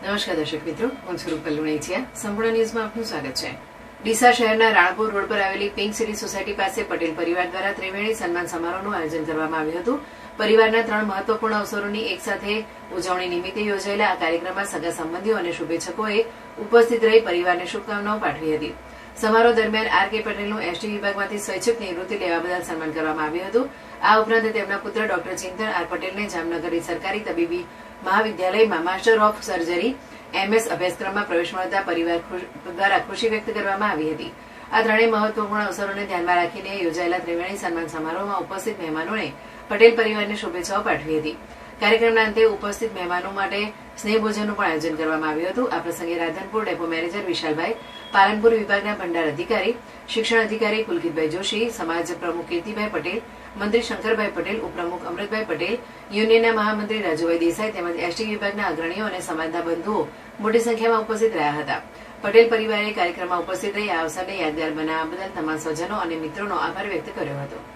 નમસ્કાર દર્શક મિત્રો, હું છું રૂપલ લુણીચિયા. સંપૂર્ણ ન્યૂઝમાં આપનું સ્વાગત છે. ડીસા શહેરના રાણપુર રોડ પર આવેલી પિંક સિટી સોસાયટી પાસે પટેલ પરિવાર દ્વારા ત્રિવેણી સન્માન સમારોહનું આયોજન કરવામાં આવ્યું હતું. પરિવારના 3 મહત્વપૂર્ણ અવસરોની એકસાથે ઉજવણી નિમિત્તે યોજાયેલા આ કાર્યક્રમમાં સગા સંબંધીઓ અને શુભેચ્છકોએ ઉપસ્થિત રહી પરિવારને શુભકામનાઓ પાઠવી હતી. સમારોહ દરમિયાન આર.કે. પટેલનું એસટી વિભાગમાંથી સ્વૈચ્છિક નિવૃત્તિ લેવા બદલ સન્માન કરવામાં આવ્યું હતું. આ ઉપરાંત તેમના પુત્ર ડોક્ટર ચિંતન આર. પટેલને જામનગરની સરકારી તબીબી મહાવિદ્યાલયમાં માસ્ટર ઓફ સર્જરી MS અભ્યાસક્રમમાં પ્રવેશ મળતા પરિવાર દ્વારા ખુશી વ્યક્ત કરવામાં આવી હતી. આ ત્રણેય મહત્વપૂર્ણ અવસરોને ધ્યાનમાં રાખીને યોજાયેલા ત્રિવેણી સન્માન સમારોહમાં ઉપસ્થિત મહેમાનોને પટેલ પરિવારને શુભેચ્છાઓ પાઠવી હતી. કાર્યક્રમના અંતે ઉપસ્થિત મહેમાનો માટે સ્નેહભોજનનું પણ આયોજન કરવામાં આવ્યું હતું. આ પ્રસંગે રાધનપુર ડેપો મેનેજર વિશાલભાઈ, પાલનપુર વિભાગના ભંડાર અધિકારી, શિક્ષણ અધિકારી કુલકીતભાઈ જોશી, સમાજ પ્રમુખ કીર્તિભાઈ પટેલ, મંત્રી શંકરભાઈ પટેલ, ઉપપ્રમુખ અમૃતભાઈ પટેલ, યુનિયનના મહામંત્રી રાજુભાઈ દેસાઈ તેમજ એસટી વિભાગના અગ્રણીઓ અને સમાજના બંધુઓ મોટી સંખ્યામાં ઉપસ્થિત રહ્યા હતા. પટેલ પરિવારે કાર્યક્રમમાં ઉપસ્થિત રહી આ અવસરને યાદગાર બનાવવા બદલ તમામ સ્વજનો અને મિત્રોનો આભાર વ્યક્ત કર્યો હતો.